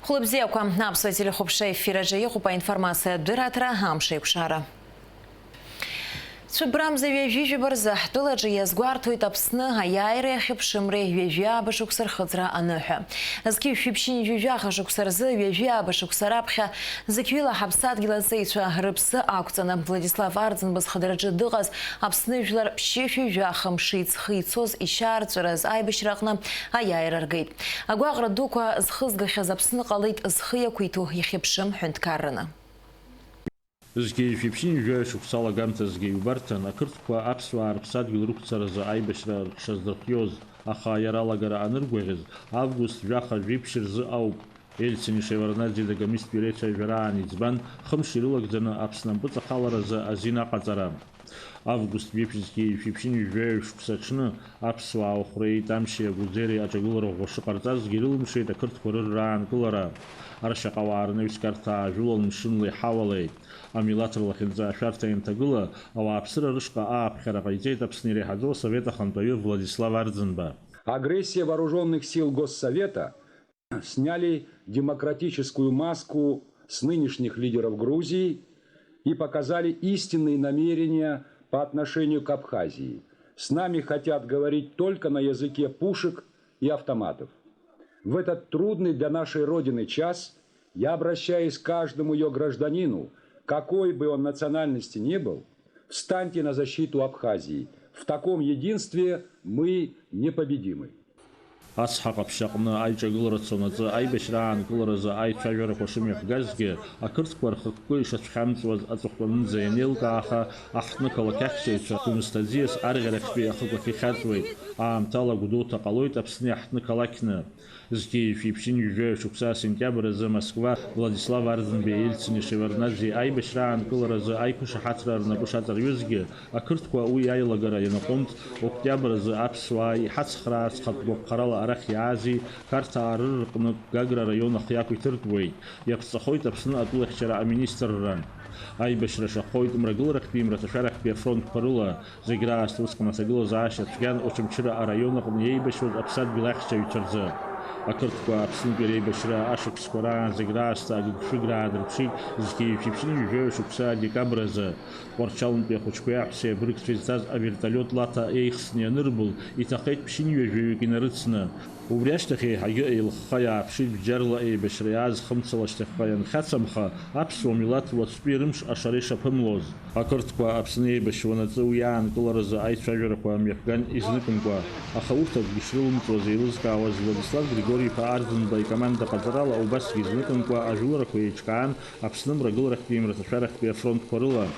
Хлопзевка на обсудили хопшей фиражи хупа информация дыратра хамшей кшара. Шыбрам завяжи барза, туладжи язгвартует обсны, а яйре хипшимре вяжя башуксар хатра ануха. Зки фипшин вяжа хашуксарзы вяжа башуксарапха, заквила хабсат гилазейча рыбсы акцана Владислав Ардзин басхадараджи дыгаз, обсны вжлар пшефи вяхам шиц хыцоз и шарцураз айбышрахна, а яйраргейт. Агуагра дуква зхызгахя запсны қалейт зхыя куйту ехипшим хюнткаррана. Згей фипшин жуэшук салагамта згей убартан, а кыртква апсва арпсад гилрукцараза айбашра шаздырхьоз, аха яралагара аныргвегез, август жаха жипширзы ауп, эльцини шеварнадзи дагамист пиреча жараан ицбан, хымширулак зана апснам пыца халараза азина катарам. Август випшизгей фипшин жуэшук сачны, апсва аухрей тамшия гузери ачагулара гоши картаз гирилмшей да кырткварыр раан кулара. Аршақаварны вискарта жулал мшынлы хавалей. Амилатр лахинза шарта интагула, а апсыра рышка апхарагайзейт апснери хадо Совета Хантоир Владислав Ардзинба. Агрессия вооруженных сил Госсовета сняли демократическую маску с нынешних лидеров Грузии и показали истинные намерения по отношению к Абхазии. С нами хотят говорить только на языке пушек и автоматов. В этот трудный для нашей Родины час я обращаюсь к каждому ее гражданину, какой бы он национальности ни был, встаньте на защиту Абхазии. В таком единстве мы непобедимы. Асхак обшакна айчагулрацоназа айбешраан кулраза айчагера пошимих газге, а кыртквар хыккой шачхамцваз ацухтанын зайнелкааха ахтныкала кахшейча кумстазиес аргарахби ахыклахи хатвейт, аамтала гудута қалойт апсны ахтныкалакна. Згей фипшин жуэшукса сентябрьза Москва Владислав Ардзинбе эльцини шеварнадзи айбешраан кулраза айкуша хатрарна кушатар юзге, а кыртква уй айлагара янаконт октябрьза апсвай хацхрас хатбок қарала арах язи карта арырқны Гагра района хияку тыртвей. Япсахойт апсны атулахчара министрран. Айбешра шахойт мрагулрах пимраташарах пе фронт парула загра стускама сагила заашат фган очамчира районах ейбешуд апсад билахча вичарза. А кыртква апсын перейбешра ашык скоран заграста агшиградр пшик зки фипшин жуэшукса декабрза порчалын пе хочкуяпсе брык связаз а вертолет лата эйхсне нырбул и тахайт пшин жуэкин рыцна. Убряштахи хагил хая пшит бджарла и бешриаз хымцалаштахаян хацамха апсу милат ватспирымш ашариша пымлоз. А кыртква апсны бешванацу уян кулараза айчажераква мехган изныкынква. А хауфтак бешрилым твазейлызка аваз Владислав Григорий Ардзинба и команда Катарала убас изныкынква ажураква ячкаан апсным рагылрах пимраташарах пе фронт парыла.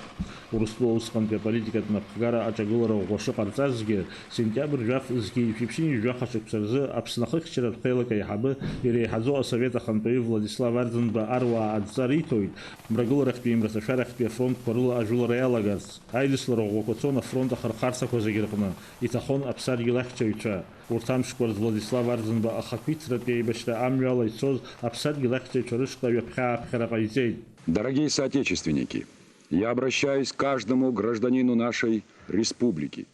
Урыстуоускан пе политикат напхгара ачагылара гоши картазге сентябрь жах зги фипшин жахашыксарзы апснахык чират хейлака яхабы ире хазо Совета Хантоир Владислав Ардзинба арва адзаритойт мрагылрах пимраташарах пе фронт парыла ажулара ялагаз. Айдыслара гокоцона фронта хархарса козагиркна итахон апсар гилахчавича. Уртамшкварз Владислав Ардзинба ахаквитра пейбешра амвяла и соз апсар гилахчавича рышка вепха апхарагайзейт. Дорогие соотечественники, я обращаюсь к каждому гражданину нашей республики.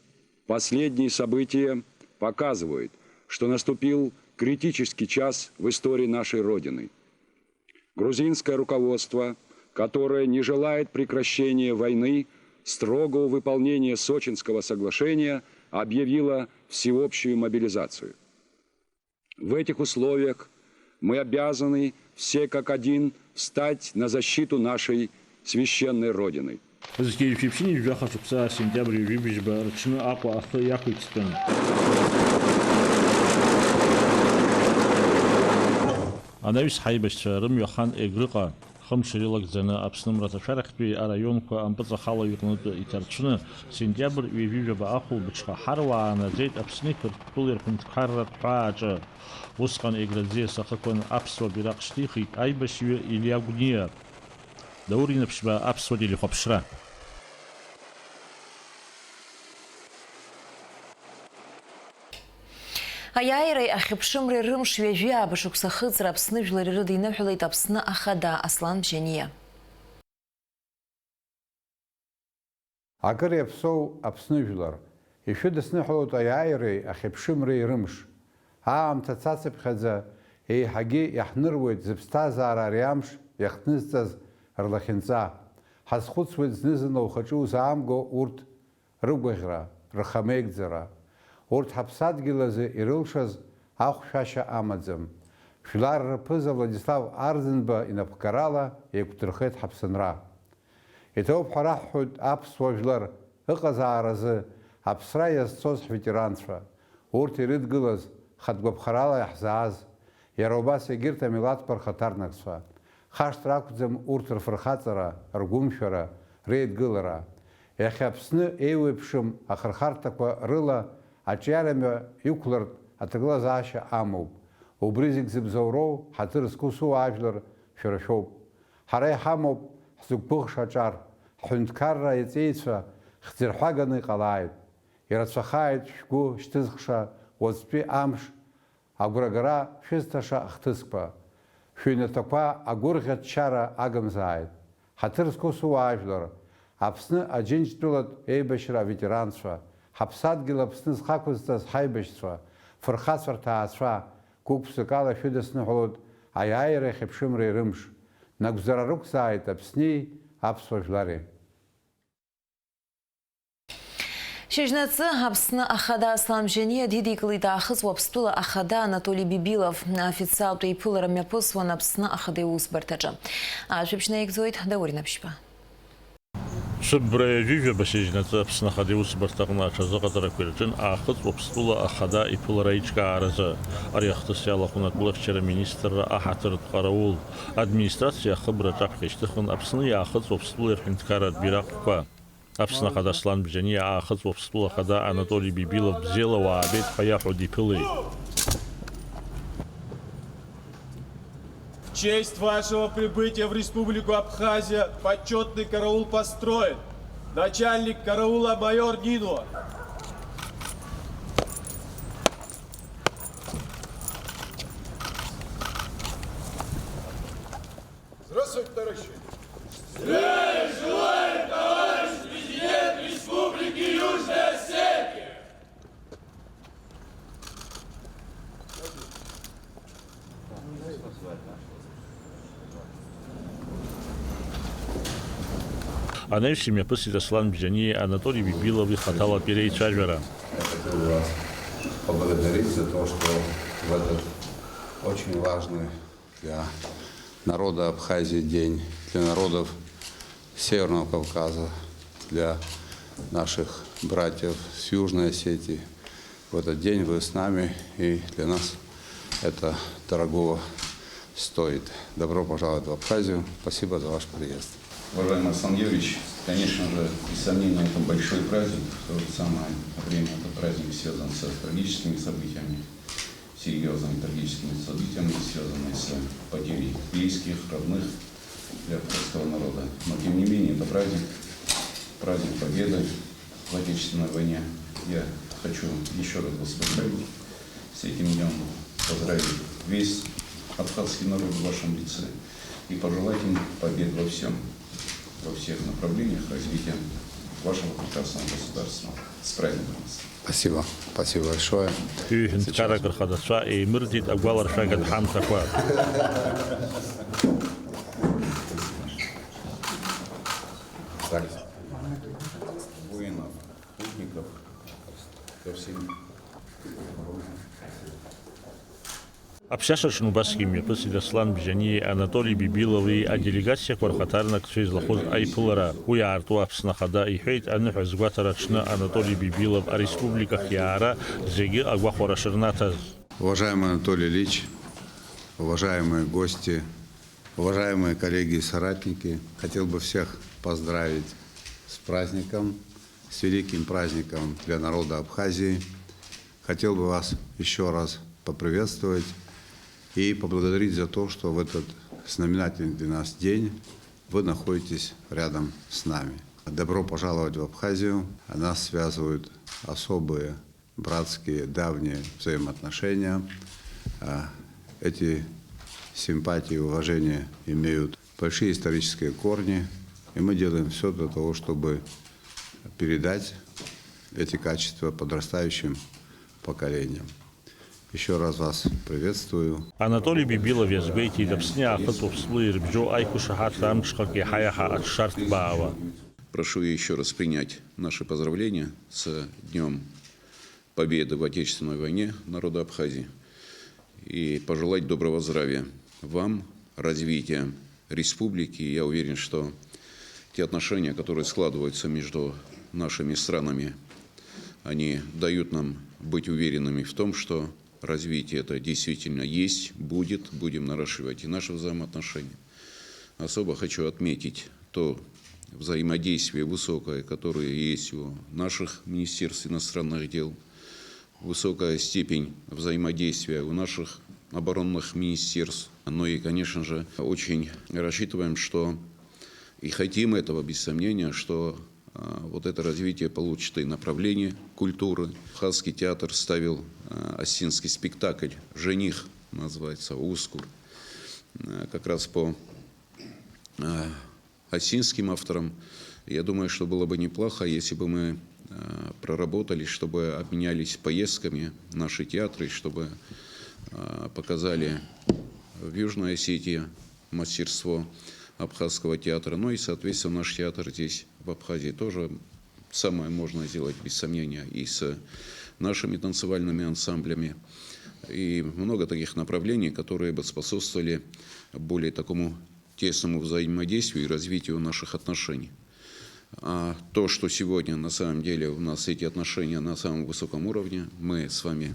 Последние события показывают, что наступил критический час в истории нашей Родины. Грузинское руководство, которое не желает прекращения войны, строгого выполнения Сочинского соглашения, объявило всеобщую мобилизацию. В этих условиях мы обязаны все как один встать на защиту нашей священной Родины. Згей фипшин жахашукса сентябрь вибижба рчны аква ахы якутстан. Анавис хайбашча рым яхан эгрыка хымширилак зана апснымрата шарахпи районка ампыца хала юкнуты итарчны сентябрь вибижба ахул бычка харваана зейт апсны кыртпулер пунткаррат хаача усқан эградзе сахакон апсва биракштихи айбашве ильягуния. Даурина пшба апсвадили хопшра. Аяйрай ахипшымры рым швежа башукса хыцра апсны жлары рыдыйны хулайт апсны ахада Аслан Бжения. Акыр япсоу апсны жлар. Еще десны хулайт аяйрай ахипшымры рымш. Аамта цацыпхадза еиҳагьы иаҳныруеит зыԥсҭазаара ари амш иахҭнызҵаз рлахьынҵа. Ҳазхәыцуеит зны-зынла ухаҿы узаамго урҭ рыгәаӷьра, рхамеигӡара. Урҭ ҳаԥсадгьыл азы ирылшаз ахәшәашьа амаӡам. Жәлар рԥыза Владислав Арӡынба инапхгарала еиқәдырхеит ҳаԥсынра. Иҭоуп ҳәа раҳҳәоит аԥсуа жәлар ыҟазааразы аԥсра иазцоз ҳветеранцәа. Урҭ ирыдгылаз хатәгәаԥхарала иаҳзааз, иара убас егьырҭ амилаҭқәа рхаҭарнакцәа. Хашҭра ақәӡам урҭ рфырхаҵара, ргәымшәара, реидгылара. Иахьа Аԥсны еиуеиԥшым ахырхарҭақәа рыла аҿиарамҩа иқәлартә аҭагылазаашьа амоуп. Убри зегь зыбзоуроу ҳаҭыр зқәысу ажәлар шәара шәоуп. Ҳара иҳамоуп ҳзықәгәыӷша аҿар, ҳҳәынҭқарра иҵеицәа хьӡырҳәаганы иҟалааит. Ирацәахааит шәгәы шьҭызхша уаҵәтәи амш агәрагара шәызҭаша ахҭысқәа. Шәыҩнаҭақәа агәырӷьа-ччара агымзааит. Ҳаҭыр зқәысу ажәлар, Аԥсны Аџьынџьтәылатә еибашьра аветеранцәа, ҳаԥсадгьыл Аԥсны зхақәызҵаз ҳаибашьцәа, фырхацәа рҭаацәа, гәык-ԥсык ала шәыдысныҳәалоит аиааира иахьыԥшымреи рымш. Нагәзара рықәзааит Аԥснеи аԥсуа жәлари. Шьыжьнацы Аԥсны ахада Аслан Бжьаниа дидикылеит аахыс Уаԥстәыла ахада Анатолий Бибилов официалтә еиԥылара мҩаԥысуан Аԥсны ахада иусбарҭаҿы. Ажәабжь наигӡоит Даурина Ԥшьба. Шыбра ҩыжәа башьыжьнацы Аԥсны ахада иусбарҭаҟны аҽазыҟаҵарақәа ирҿын аахыс Уаԥстәыла ахада иԥылара аиҿкааразы. Ари ахҭыс иалахәын атәылахьчара министрра аҳаҭыртә ҟараул. Администрациа ахыбраҿ аԥхьа ишьҭыхын Аԥсны иаахыҵ Уаԥстәыла ирҳәынҭқарратә бираҟқәа. Аԥсны ахада Аслан Бжьаниа аахыҵ Уаԥстәыла ахада Анатолий Бибилов бзиала уаабеит ҳәа иаҳәо диԥылеит. В честь вашего прибытия в Республику Абхазия почетный караул построен. Начальник караула майор Нинуа. Здравствуйте, товарищи! Здравия желаю, товарищ президент Республики Южная Осетия! Анаҩс имҩаԥысит Аслан Бжьаниа Анатолий Бибилов ихаҭалатә иреицәажәара. Я хотел вас поблагодарить за то, что в этот очень важный для народа Абхазии день, для народов Северного Кавказа, для наших братьев с Южной Осетии. В этот день вы с нами, и для нас это дорогого стоит. Добро пожаловать в Абхазию. Спасибо за ваш приезд. Уважаемый Аслан Юрьевич, конечно же, без сомнения, это большой праздник. В то же самое время этот праздник связан с трагическими событиями, серьезными трагическими событиями, связанными с потерей близких, родных для абхазского народа. Но, тем не менее, это праздник победы в Отечественной войне. Я хочу еще раз вас поздравить с этим днем, поздравить весь абхазский народ в вашем лице и пожелать им побед во всех направлениях развития вашего прекрасного государства. С праздником вас! Спасибо. Спасибо большое. Ҳәынҭқаррак рхадацәа еимырдеит агәаларшәага ҳамҭақәа. Так, воинов, путников, ко всем. Аԥсшьашаҿы убасгьы имҩаԥысит Аслан Бжьаниа Анатолий Бибилови аделегациақәа рхаҭарнакцәа излахәыз аиԥылара. Уи аарту Аԥсны ахада иҳәеит аныҳәа згәаҭара аҽны Анатолий Бибилов ареспубликахь иаара зегьы агәахәара шырнаҭаз. Уважаемый Анатолий Ильич, уважаемые гости, уважаемые коллеги и соратники, хотел бы всех поздравить с праздником, с великим праздником для народа Абхазии. Хотел бы вас еще раз поприветствовать и поблагодарить за то, что в этот знаменательный для нас день вы находитесь рядом с нами. Добро пожаловать в Абхазию. Нас связывают особые братские давние взаимоотношения. Эти симпатии и уважения имеют большие исторические корни, и мы делаем все для того, чтобы передать эти качества подрастающим поколениям. Еще раз вас приветствую. Анатолий Бибилов язбейти дапсня ахатупслы рбжо айку шахат рамчхак и хаяха от шарт баава. Прошу еще раз принять наши поздравления с Днем Победы в Отечественной войне народа Абхазии и пожелать доброго здравия вам, развития республики. Я уверен, что те отношения, которые складываются между нашими странами, они дают нам быть уверенными в том, что развитие это действительно есть, будет, будем наращивать и наши взаимоотношения. Особо хочу отметить то взаимодействие высокое, которое есть у наших министерств иностранных дел, высокая степень взаимодействия у наших оборонных министерств. Ну и, конечно же, очень рассчитываем, что и хотим этого, без сомнения, что вот это развитие получит и направление культуры. Абхазский театр ставил осетинский спектакль «Жених», называется «Ускур», как раз по осетинским авторам. Я думаю, что было бы неплохо, если бы мы проработали, чтобы обменялись поездками наши театры, чтобы показали в Южной Осетии мастерство абхазского театра. Ну и, соответственно, наш театр здесь, в Абхазии, тоже самое можно сделать, без сомнения, и с нашими танцевальными ансамблями. И много таких направлений, которые бы способствовали более такому тесному взаимодействию и развитию наших отношений. А то, что сегодня на самом деле у нас эти отношения на самом высоком уровне, мы с вами,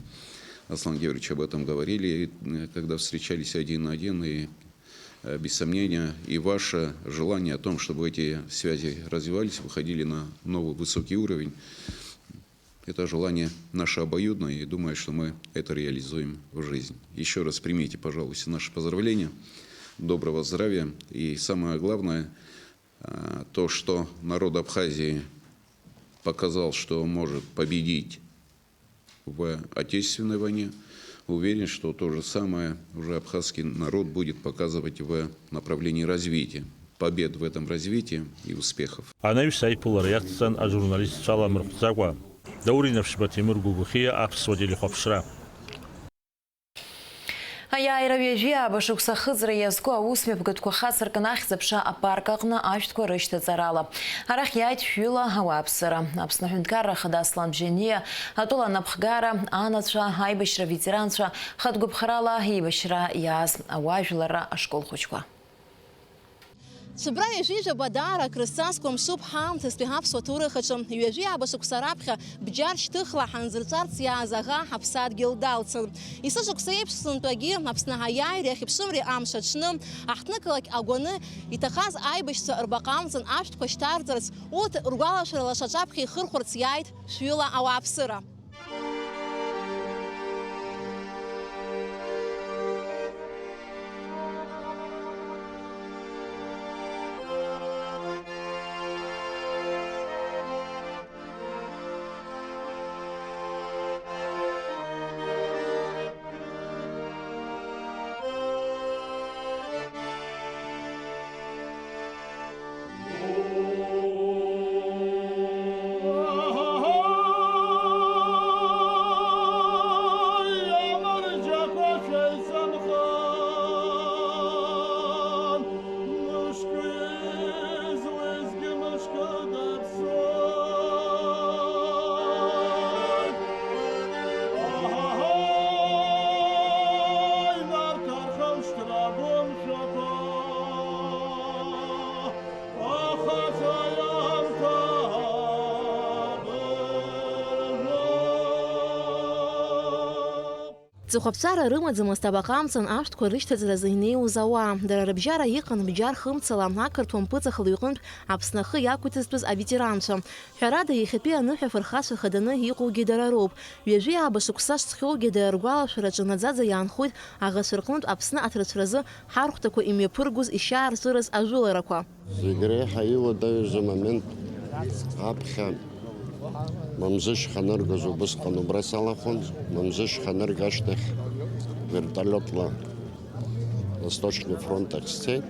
Аслан Георгиевич, об этом говорили, когда встречались один на один, и без сомнения и ваше желание о том, чтобы эти связи развивались, выходили на новый высокий уровень, это желание наше обоюдное, и думаю, что мы это реализуем в жизни. Еще раз примите, пожалуйста, наши поздравления, доброго здравия и самое главное, то, что народ Абхазии показал, что может победить в Отечественной войне. Уверен, что то же самое уже абхазский народ будет показывать в направлении развития. Побед в этом развитии и успехов. Анавиш Сайпул Риятсан, а журналист Шалам Рхцагва. Дауринов Шибатимур Гугухия, Апсвадили Хопшра. Аяйра вежья башукса хызра язго аусме бгатко хасарканах запша апаркагна аштко рышта царала. Арах яйт фюла хавапсара. Апснахунткара хадаслам бжение, атула напхгара, анатша, хайбашра ветеранша, хадгубхарала, хайбашра яз, аважулара ашкол хучква. Собрали жижа бадара крестьянском суп хамцы спихав сватуры хачам юежия башук сарапха бджарч тыхла ханзырцарц я зага хапсад гилдалцын. И сажук сейпсын туаги апснагаяй рехипсумри амшачным ахтныкалак агоны и тахаз айбышца арбакамцын ашт коштарцарц от ургалашырла шачапхи хырхурц яйт швюла ауапсыра. Цухапсара рымадзым астабакамцын аштко рыштаӡара зыгьнеиу зауа. Дара рыбжьара иҟан бџьар хымцала ақырҭуа мпыҵахала иҟынтә Аԥснахы иақәиҭызтәыз аветеранцәа. Ҳәарада иахьатәи аныҳәа фырхацәа хаданы иҟоугьы дара роуп. Ҩажәи ааба шықәса шҵхьоугьы дара ргәалашәараҿы наӡаӡа иаанхоит аӷацәа рҟнытә Аԥсны аҭрыцәразы ҳархәҭақәа имҩаԥыргоз ишьаарҵәырыз ажәыларақәа. Зегь реиҳа иуадаҩыз амомент аԥхьа Мамзыш ханыргаз убысҟан убра салахон, Мамзыш ханырга ашьҭахь вертолиотла Восточный фронт ахь сцеит.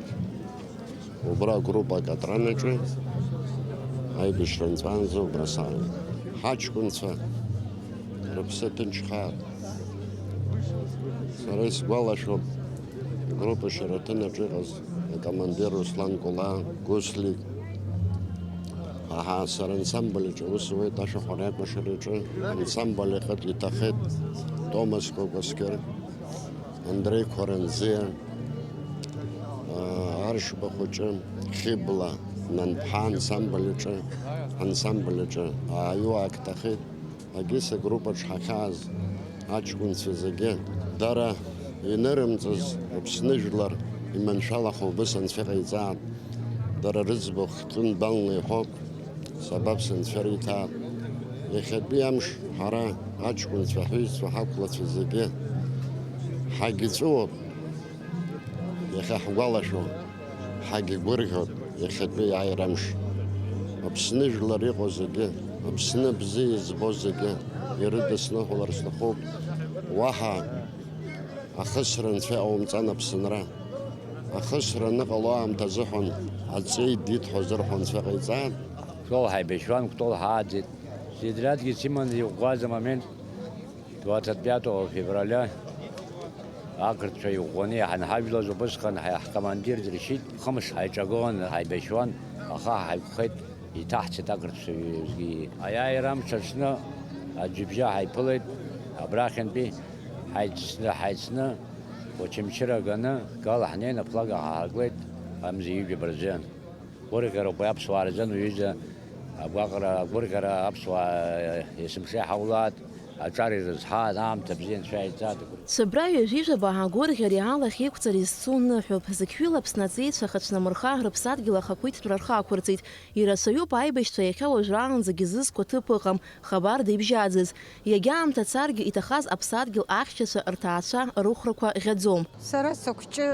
Убра группак атранаҿы аибашьра нҵәаанӡа убра салан. Ҳаҷкәынцәа рыԥсы ҭынчхаа Сара исгәалашәоуп группа Шаратын аҿы акомандир Руслан Кула, Гуслик, сара ансамбль аҿы ус зуеит ашәаҳәара аиқәыршәара аҿы ансамбль ихаҭ иҭахеит Томас Кокоскер, Андрей Қәаранӡиа, Аршба хәыҷы, Хибла, Нанԥҳа ансамбль аҿы ааиуаак ҭахеит. Агьыс агруппаҿ ҳахьааз аҷкәынцәа зегьы дара инырымҵыз Аԥсны жәлар иманшәалахо убыс анцәа ҟаиҵаат. Дара рыӡбахә ҟәындәалны иҳәоуп, сабап санцәа риҭаат. Иахьатәи амш ҳара аҷкәынцәа, аҳәыҩцәа, ҳақәлацәа зегьы ҳагьҵәыуоуп. Иахьа ҳгәалашәо, ҳагьгәырӷьоит иахьатәи иааира амш. Аԥсны жәлар иҟоу зегьы, Аԥсны бзиа избо зегьы ирыдысныҳәалар сҭахуп. Уаҳа ахысра анцәа иҟаумҵан Аԥсынра. Ахысра аныҟало аамҭа азыҳәан аҵеи дидҳәо зырҳәо анцәа ҟаиҵаат. Кто Хайбешван, кто Хадзит. Сидрядки Симон Югваза момент 25 февраля. Акртша Югони, Ханхавила Зубысхан, командир решит, Хамш Хайчагон, Хайбешван, Аха Хайхет, и Тахчет Акртша Юзги. А я и Рам Чачна, Аджибжа Хайпулет, Абрахенби, Хайцна, Очемчира Гана, Галахнена, Плага Хаглет, Амзиюби Бразиан. Бургера Папсуарзан, Юза, Абакара, Бургера, Апсуа, Есмше Хаулат, Ачари Зхад, Ам, Табзин, Шайцат. Цыбра ҩажәижәаба агәырӷьара иаалахь иқәҵара изцу ныҳәоуп. Зықьҩыла Аԥсны аҵеицәа ахаҽнамырха рыԥсадгьыл ахақәиҭтәра рхы ақәырҵеит. Ирацәаҩуп аибашьцәа иахьа уажәраанӡагьы зызкуа ҭыԥ ыҟам, хабар дибжьаӡыз. Иагьа аамҭа царгьы иҭахаз аԥсадгьыл ахьчацәа рҭаацәа рыхәрақәа ӷьаӡом. Сара сықәҷы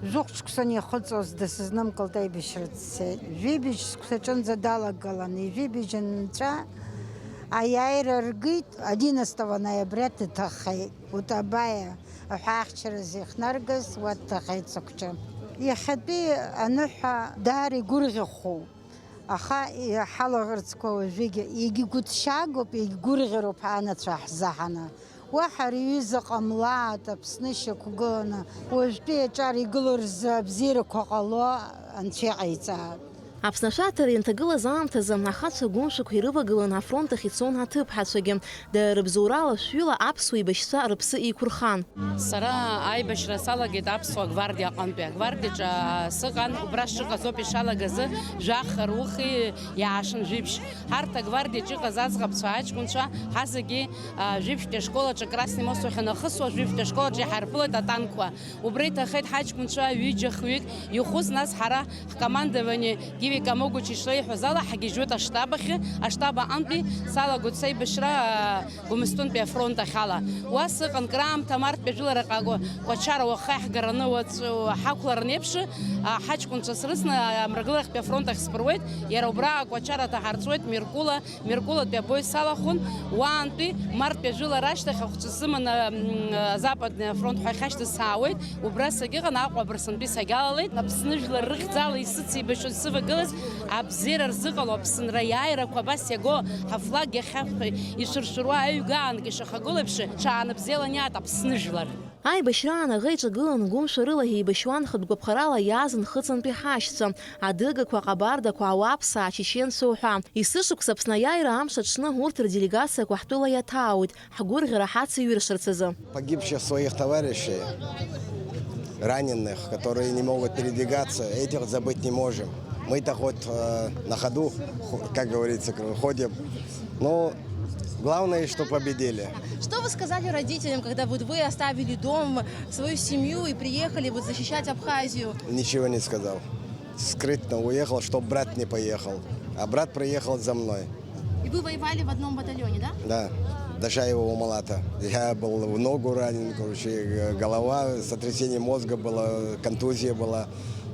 жәохәҵәқәсан иахыҵуаз дысызнымкылт аибашьра дцеит. Жәибжь сқәсаҿынӡа далагалан, ижәибжь анҵәа аиааира ргит 11 ноября дҭахеит. Утабаиа аҳәаахьчара зихнаргаз уа дҭахеит сықәҷы. Иахьатәи аныҳәа даара игәырӷьахәоуп. Аха ҳалаӷырӡқәа уажәыгьы егьигәыҭшьаагоуп, егьгәырӷьароуп анацәа ҳзаҳаны. Уаҳа рҩыза ҟамлаат Аԥсны шьақәгыланы, уажәтәи аҿар игыло рзы абзиарақәа ҟало анцәа иҟаиҵаат. Аԥсны ашәарҭара ианҭагылаз аамҭазы ахацәа гәымшақәа ирывагылан афронт ахь ицон аҭыԥҳацәагьы. Дара рыбзоурала шәҩыла аԥсуа еибашьцәа рыԥсы еиқәырхан. Сара аибашьра салагеит аԥсуа гвардиа аҟынтәи. Агвардиаҿы сыҟан, убра сшыҟазоуп ишалагазы жәах рухи иаашан жәибжь. Ҳарҭ агвардиаҿы иҟаз аӡӷабцәа аҷкәынцәа ҳазегьы жәибжьтәи ашколаҿы Красни Мост ахь инахысуа жәибжьтәи ашколаҿы иҳарԥылеит атанкқәа. Убра иҭахеит ҳаҷкәынцәа ҩыџьа-хҩык ихәыз, нас ҳара ҳкомандование Гивика Могуч ишлеиҳәоз ала ҳагьежьуеит аштаб ахьы, аштаб аҟынтәи салагоит сеибашьра Гәымсҭәынтәи афронт ахь ала. Уа сыҟан краамҭа марттәи ажәылараҟа Кәачара уаха иаҳгараны ҳақәлараны еиԥш ҳаҷкәынцәа срыцны Мрагыларахьтәи афронт ахь сԥыруеит. Иара убра Кәачараҭа ҳарҵуеит Миркулатәи абои салахәын. Уаантәи марттәи ажәылара ашьҭахь ахәцәа сыманы Западни афронт ҳәа ахьашьҭаз саауеит. Убра сагьыҟан Аҟәа Абырсынтәи сагьалалеит. Аԥсны жәлар рыхьӡала исыцеибашьоз сывагылаз абзиара рзыҟало Аԥсынра иааирақәа абас иаго ҳафлаг иахьа ишыршыруа аҩгаангьы ишахагыло еиԥш ҽаанбзиалан иаат Аԥсны жәлар. Аибашьраан аӷа иҿагылан гәымшәа рыла еибашьуан хатә гәаԥхарала иааз нхыҵынтәи ҳашьцәа, адыгақәа, аҟабардақәа, ауааԥсаа, ачеченцәа уҳәа. Исышықәс Аԥсны аиааира амш аҽны урҭ рделегациақәа ҳтәыла иаҭаауеит, ҳгәырӷьара ҳацеиҩыршарц азы. Погибших своих товарищей, раненых, которые не могут передвигаться, этих забыть не можем. Мы-то хоть на ходу, как говорится, ходим, но главное, что победили. Что вы сказали родителям, когда вот вы оставили дом, свою семью и приехали вот защищать Абхазию? Ничего не сказал. Скрытно уехал, чтобы брат не поехал. А брат приехал за мной. И вы воевали в одном батальоне, да? Да. Дашаева у Малата. Я был в ногу ранен, короче, голова, сотрясение мозга было, контузия была.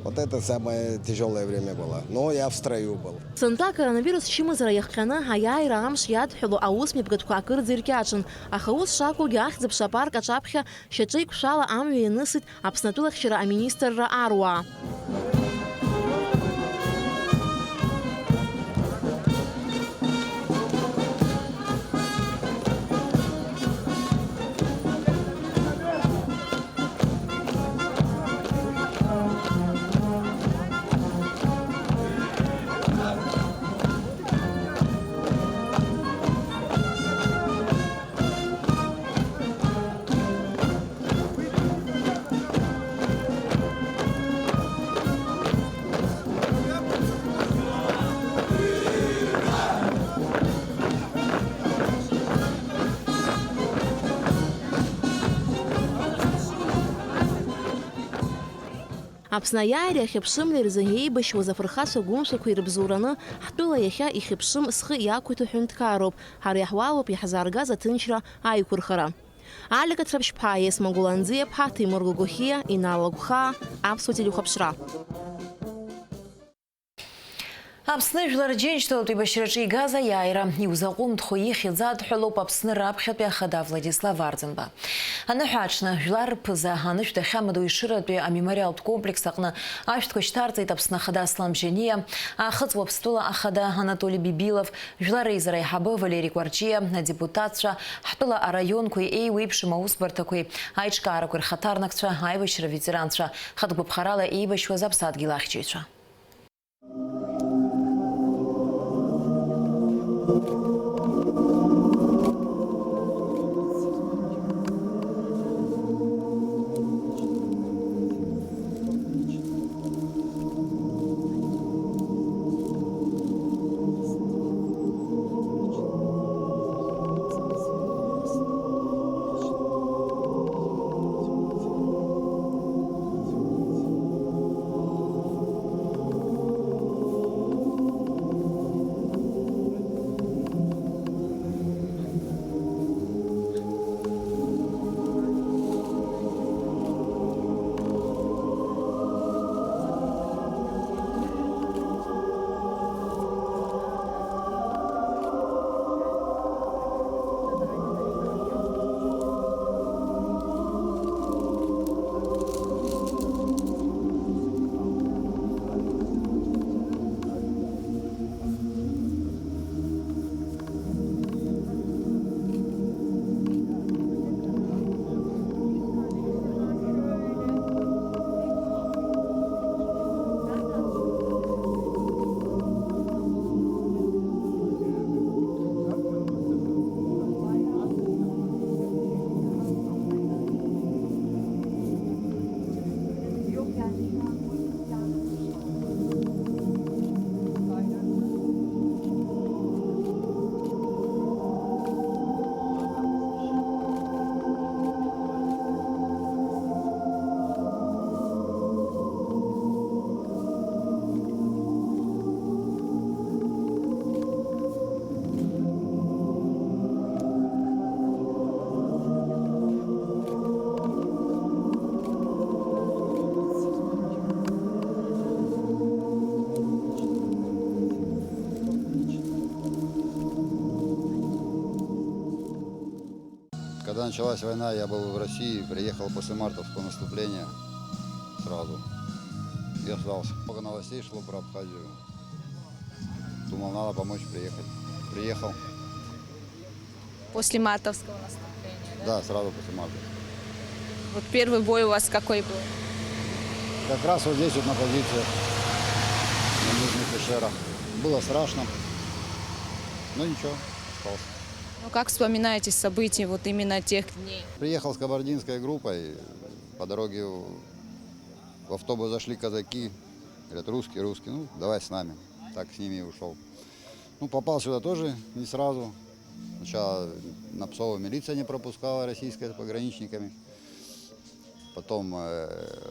Вот это самое тяжелое время было. Но я в строю был. Сынтәа коронавирус чымазара иахҟьаны аиааира амш иадҳәало аусмҩаԥгатәқәа акырӡа иркьаҿын. Аха ус шакәугьы ахьӡ-аԥша апарк аҿаԥхьа шьаҿеиқәшәала амҩа ианысит Аԥснатәылахьчара аминистрра аруаа. Аԥсны аиааира иахьыԥшымра ирзыӷьеибашьуа зафырхацәа гәымшәақәа ирыбзоураны, ҳтәыла иахьа ихьыԥшым схы иақәиҭу ҳәынҭқарроуп, ҳара иаҳуалоуп иаҳзааргаз аҭынчра аиқәырхара. Алика Ҭраԥшьԥаа, Есма Гәыланӡиаԥҳа, Ҭемыр Гәагәахиа, Инал Агәхаа, Аԥсуа телехәаԥшра. Аԥсны жәлар рџьынџьтәылатә еибашьраҿы игаз аиааира иузаҟәымҭхо ихьӡадҳәалоуп Аԥсны раԥхьатәи ахада Владислав Арӡынба. Аныҳәа аҽны жәлар рԥыза анышә дахьамадоу Ишыратәи амемориалтә комплекс аҟны ашәҭқәа шьҭарҵеит Аԥсны ахада Аслан Бжьаниа, Аахыҵуа Аԥстәыла ахада Анатоли Бибилов, жәлар реизара аиҳабы Валери Кәарҷиа, адепутатцәа, ҳтәыла араионқәеи еиуеиԥшым аусбарҭақәеи, аиҿкаарақәеи рхаҭарнакцәа, аибашьра ветеранцәа, хатәгәыԥхарала еибашьуаз Аԥсадгьыл ахьчаҩцәа. Когда началась война, я был в России, приехал после мартовского наступления сразу и остался. Много новостей шло про Абхазию. Думал, надо помочь приехать. Приехал. После мартовского наступления, да? Да, сразу после марта. Вот первый бой у вас какой был? Как раз вот здесь вот на позициях, на Нижних Пещерах. Было страшно, но ничего, остался. Ну как вспоминаете события вот именно тех дней? Приехал с кабардинской группой, по дороге в автобус зашли казаки, говорят, русские, ну давай с нами, так с ними и ушел. Ну попал сюда тоже не сразу, сначала на Псово милиция не пропускала, российская, с пограничниками. Потом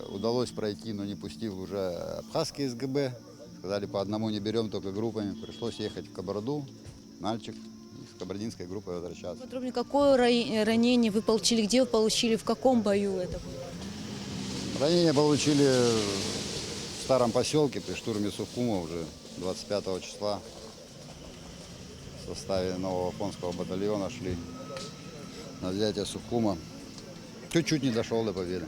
удалось пройти, но не пустил уже абхазский СГБ, сказали по одному не берем, только группами, пришлось ехать в Кабарду, Нальчик. С кабардинской группой возвращаться. Подробнее, какое ранение вы получили, где вы получили, в каком бою это было? Ранение получили в старом поселке при штурме Сухума уже 25 числа. В составе нового афонского батальона шли на взятие Сухума. Чуть-чуть не дошел до победы.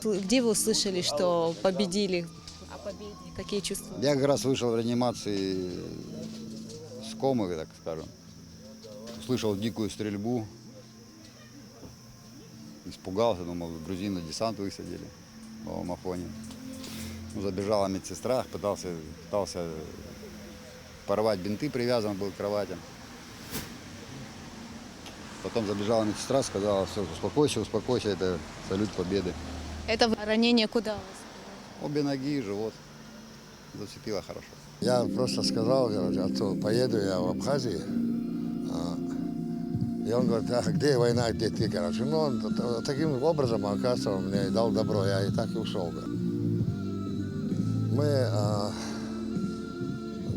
Где вы услышали, что победили? О победе какие чувства? Я как раз вышел в реанимации с комы, так скажем. Услышал дикую стрельбу. Испугался, думал, грузины десант высадили в Новом Афоне. Ну, забежала медсестра, пытался порвать бинты, привязан был к кровати. Потом забежала медсестра, сказала, все, успокойся, это салют победы. Это ранение куда у вас? Обе ноги, живот. Зацепило хорошо. Я просто сказал, поеду я в Абхазию. И он говорит, а где война, где ты, короче. Ну, он таким образом, оказывается, он мне дал добро, я и так и ушел. Мы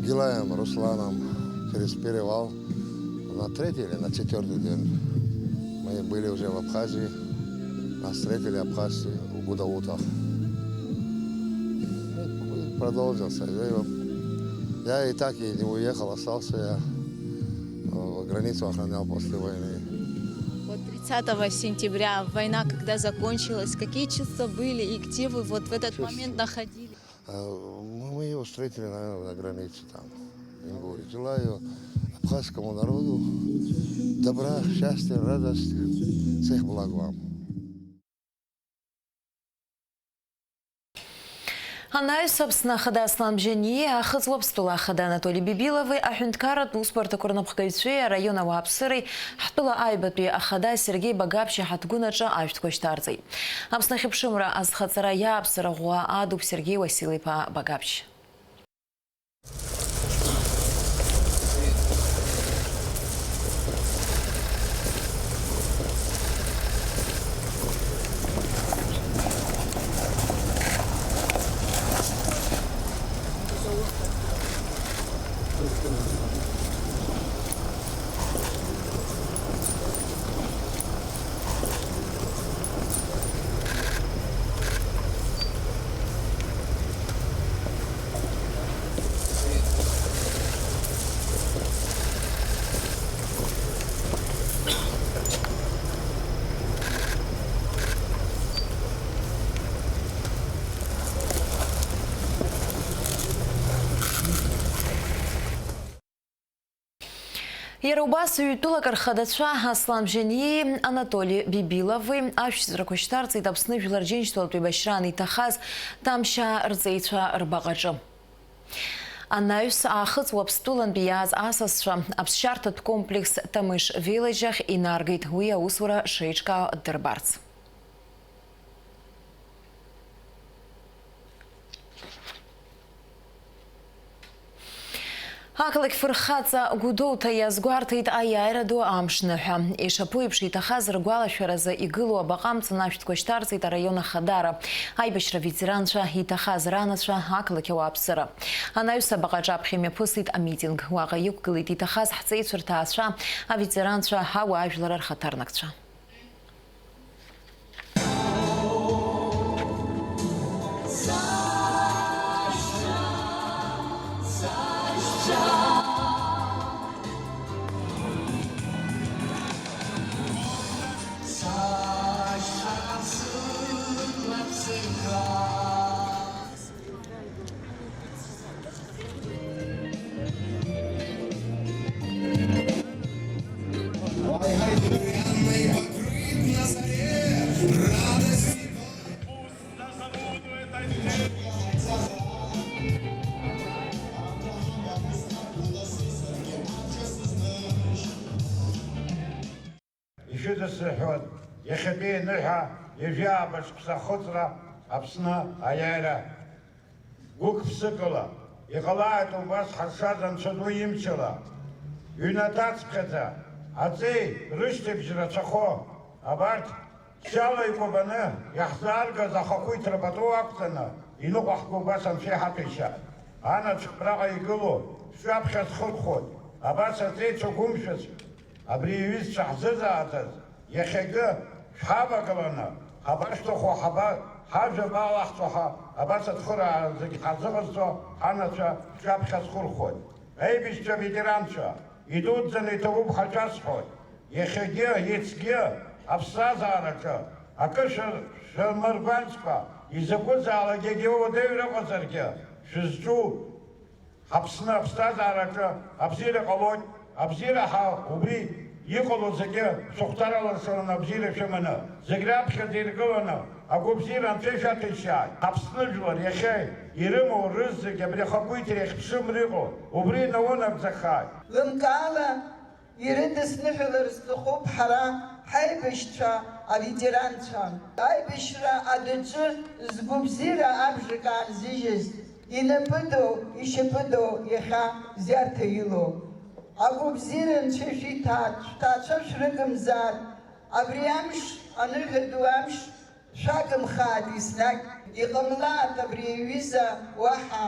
Гилаем Русланом через перевал на 3-й или на 4-й день. Мы были уже в Абхазии, нас встретили абхазцы в Гудаутах. И продолжился. Я и так и не уехал, остался я. Границу охранял после войны. Вот 30 сентября война, когда закончилась, какие чувства были и где вы вот в этот момент находились? Мы его встретили, наверное, на границе там, в Ингуре. Желаю абхазскому народу добра, счастья, радости, всех благ вам. Анайс собственно хада Сламжени, Ахазлобстула хада Анатолий Бибиловый, Ахюнткарат, Успорта Курнапхкайцуя, района Вапсыры, Хтула Айбатри, Ахада Сергей Багапча, Хатгунача, Ашткоштарцей. Абснахипшимра, Азхацара Япсара, Гуа Адуб, Сергей Василий по Багапч. Ярубас уютулакар хадача Асламжени Анатолий Бибиловый, Ашзракоштарцы и Тапсны Филарджинчтуал Прибашран и Тахаз, Тамша Рзейча Рбагача. Анаюс Ахыз Вапстулан Бияз Асасша, Абсчартат комплекс Тамыш Вилледжах и Наргит Гуя Усура Шейчка Дербарц. Акалык фырхаца гудоута язгуартит аяйраду амшныха. И шапуипши тахазар гуалашараза и гылу абакамца нафтькоштарцит района Хадара. Айбешра ветеранша и тахазранатша акалыки уапсыра. Анаюса багаджа пхеме пустит а митинг. Уага юг гылит и тахаз хцейцуртаасша, а ветеранша хауа ажларар хатарнакча. السحود يخبي نلها يجابش بسخطرة أبسنا عيارة قوك بسكلا يقلعت وبس حشادن شدو يمشلا يناتات بخطا عزي رشتي بجرى شخو أبارت شالا يقوبنا يحزار غزا خاكوي تربطو أكتنا ينو أحكو بس أمشي حقيشا أنا تشبراغ يقولو شواب خد خود أبارت عزي تشوكومشس أبريويز شحززا عتز يخيقه شحابا قلنا حباشتو خو حبا حاجة بالاحتوها أبارت تخورا زي حزغزو أنا شواب خد خود أي بيشتا فيدرانشا يدود زن يتوب حجاز خود يخيقه يتسقيه أبسازارك أكشر شمربانسكا يزقوز على جيجيو دير غزرك شزجو حبسنا أبسازارك أبزير قلون أبزير ها وبري يقولوا زكاة سختار الله سلام أبزير شمنا زكراب خدير قلنا أقول بزير أنت شات الشاي أبسنا جوار يا خي يرموا الرزق يبري خبوي تريخ شمريقو وبري نونا بزخاي لمكالا يرد سنحل رزقوب حرام هاي بشترا أفيدرانشان هاي بشرا أدتش زبوب زيرا أبجكان زيجز ينبدو يشبدو يخا زيارة يلو агәыбзиара Анцәа шәҭаацәа шәрыгымзар, абри амш, аныҳәатәу амш, шәагымхааит еснагь, иҟамлаат абри аҩыза уаҳа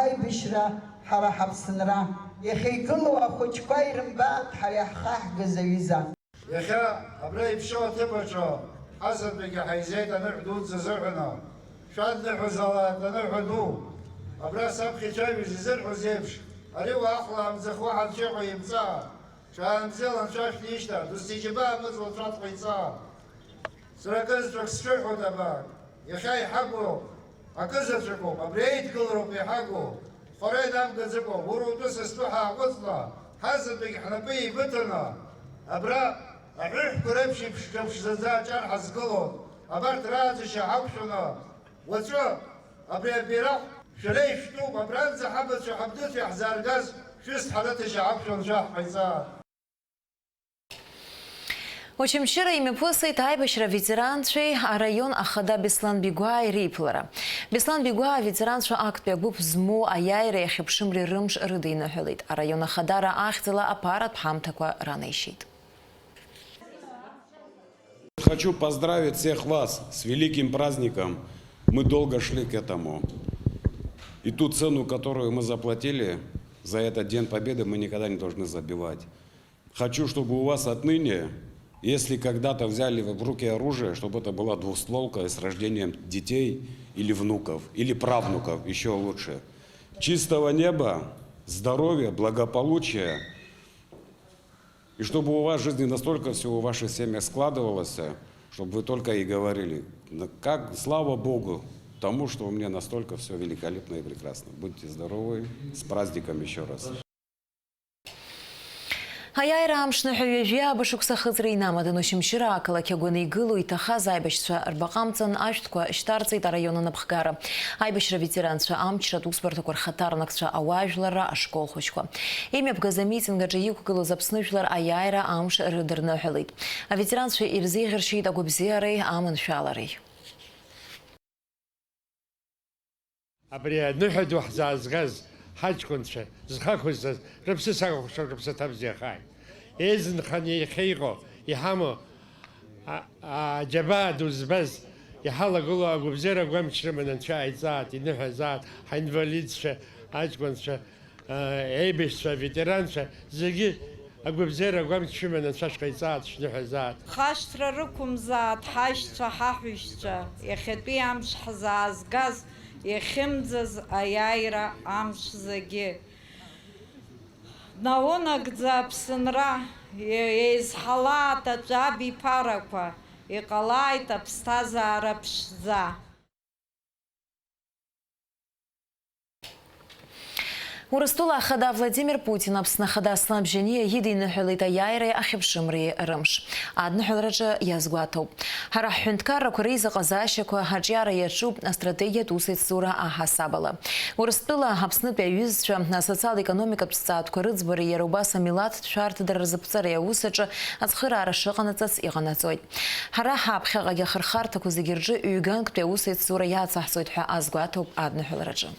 аибашьра ҳара ҳаԥсынра. Иахьа игылоу ахәыҷқәа ирымбаат ҳара иаҳхаҳгаз аҩыза. Иахьа абра иԥшьоу аҭыԥаҿы ҳасабтәигьы ҳаизеит аныҳә дуӡӡа зырҳәаны. Шәадныҳәазалаат аныҳәа ду. Абра саԥхьа ицәажәоз изырҳәоз еиԥш, ари уаахла амӡахәы ҳарцәыҟәа имҵаа. Шәаанбзел Анцәа шәишьҭа, дысҭиџьабаа амыҵла уцәаҵәҟьа ицаа. Сара акызаҵәык сшәыҳәоит абар. Иахьа иҳагу акызаҵәыкоуп, абри еидгылароуп иҳагу. Хәара инамгаӡакәа, уара утәы састәы ҳааҟәыҵла, ҳазатәигь ҳнапы еибыҭаны, абра аҳәыҳәқәа реиԥш ԥшӡаӡа аҿар ҳазгылоит. Абарҭ рааӡашьа ҳақәшәаны, уаҵәы абри абираҟ шәара ишәтәуп, абранӡа ҳабацәа ҳабдыцәа иаҳзааргаз шәысҭҳарыҭашьа ҳақәшәаны шәаҳҟаиҵаат. Очамчыра имепосит аибашьра ветеранцәеи арайон ахада Беслан Бигәаа иреиԥлара. Беслан Бигәаа аветеранцәа актәи агәыԥ змоу аиааира иахьыԥшымреи рымш рыдиныҳәалеит. Араион ахадара ахьӡала аппаратә ҳамҭақәа ранаишьеит. Хочу поздравить всех вас с великим праздником. Мы долго шли к этому. И ту цену, которую мы заплатили за этот День Победы, мы никогда не должны забивать. Хочу, чтобы у вас отныне, если когда-то взяли в руки оружие, чтобы это была двустволка с рождением детей или внуков, или правнуков, еще лучше. Чистого неба, здоровья, благополучия. И чтобы у вас в жизни настолько все в ваших семьях складывалось, чтобы вы только и говорили, как слава Богу тому, что у меня настолько все великолепно и прекрасно. Будьте здоровы, с праздником еще раз. Аиааира амшныҳәа ҩажәиаа бышықәса хыҵра инамадан Очамчыра ақалақь агәаны игылоу иҭахаз аибашьцәа рбаҟамҵан ашәҭқәа шьҭарҵеит араион анапхгара. Аибашьра ветеранцәа амчратә усбарҭақәа рхаҭарнакцәа ауаажәларра ашкол хәыҷқәа. Имҩаԥгаз амитинг аҿы иқәгылоз Аԥсны жәлар аиааира амш рыдырныҳәалеит. Аветеранцәа ирзеиӷьыршьеит агәабзиареи аманшәалареи. Абри аныҳәа ду ҳзаазгаз ҳаҷкәынцәа зхақәызҵаз рыԥсы сакәыхшоуп, рыԥсы ҭабзиахааит. Еизынхан иахьа иҟоу, иҳамоу аџьабаа ду збаз, иҳалагылоу агәабзиара агәамч рыман Анцәа ааиҵаат, иныҳәазаат, ҳаинвалидцәа, аҷкәынцәа, еибашьцәа, ветеранцәа, зегьы агәабзиара агәамч рыман Анцәа шҟаиҵаат, шныҳәазаат. Хашҭра рықәымзаат ҳашьцәа, ҳаҳәишьцәа, иахьатәи амш ҳзаазгаз, иахьымӡаз аиааира амш зегьы. Наунагӡа Аԥсынра, еизҳалаат аҿаб иԥарақәа, иҟалааит аԥсҭазаара ԥшӡа. Урыстәыла ахада Владимир Путин Аԥсны ахада снабжьаниа идиныҳәалеит аиааиреи ахьыԥшымреи рымш. Адныҳәалараҿы иазгәаҭоуп. Ҳара ҳҳәынҭқаррақәа реизыҟазаашьақәа ҳаҿиара иаҿуп астратегиатә усеицура аҳасабала. Урыстәыла Аԥснытәи аҩызцәа асоциал-економикатә зҵаатәқәа рыӡбареи иара убас амилаҭтә шәарҭадара рзыԥҵареи аус аҿы ацхыраара шыҟанаҵац иҟанаҵоит. Ҳара ҳаԥхьаҟагьы ахырхарҭақәа зегьы рҿы ҩганктәи аусеицура иацаҳҵоит ҳәа азгәаҭоуп адныҳәалараҿы.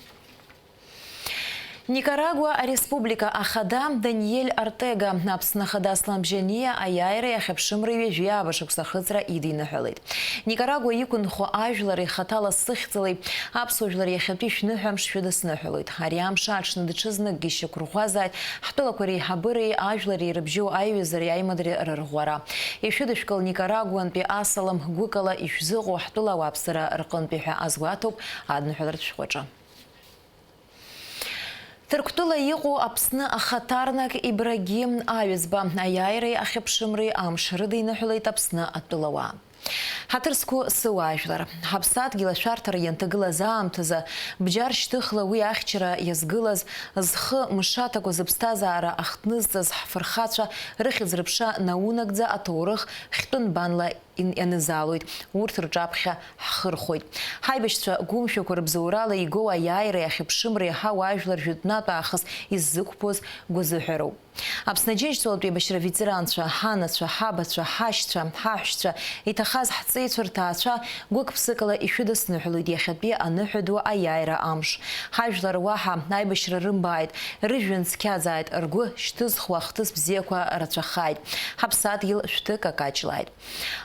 Никарагуа ареспублика ахада Даниэль Артега Аԥсны ахада снабжьаниа аиааиреи ахьыԥшымреи ҩажәиаа бышықәса хыҵра идиныҳәалеит. Никарагуа иқәынхо ажәлари хаҭала сыхьӡалеи аԥсуа жәлар иахьатәи шәныҳәамш шәыдысныҳәалоит. Ари амш аҽны даҽазныкгьы ишьақәырӷәӷәазааит ҳтәылақәа реиҳабыреи ажәлари ирыбжьоу аиҩызареи аимадреи рырӷәӷәара. Ишәыдышәкыл Никарагуантәи асалам гәыкала ишәзыҟоу ҳтәыла ауааԥсыра рҟынтәи ҳәа азгәаҭоуп адныҳәалартә шәҟәаҿы. Ҭырқәтәыла иҟоу Аԥсны ахаҭарнак Ибрагим аҩызба аиааиреи ахьыԥшымреи амш рыдиныҳәалеит Аԥсны атәылауаа. Ҳаҭыр зқәу сыуаажәлар, ҳаԥсадгьыл ашәарҭара ианҭагылаз аамҭазы бџьар шьҭыхла уи ахьчара иазгылаз зхы мшаҭақәа зыԥсҭазаара ахҭнызҵаз ҳфырхацәа рыхьӡ-рыԥша наунагӡа аҭоурых хьтәы нбанла ианызаалоит, урҭ рҿаԥхьа ҳхырхәоит. Ҳаибашьцәа гәымшәақәа рыбзоурала игоу аиааира иахьыԥшымра иаҳау ажәлар жәытәнатә аахыс иззықәԥоз гәазыҳәароуп. Аԥсны Аџьынџьтәылатә еибашьра ветеранцәа, ҳанацәа, ҳабацәа, ҳашьцәа, ҳаҳәшьцәа, иҭахаз ҳҵеицәа рҭаацәа гәык-ԥсыкала ишәыдысныҳәалоит иахьатәи аныҳәа ду аиааира амш. Ҳажәлар уаҳа аибашьра рымбааит, рыжәҩан цқьаӡааит, ргәы шьҭызхуа ахҭыс бзиақәа рацәахааит. Ҳаԥсадгьыл шәҭык акаҷлааит.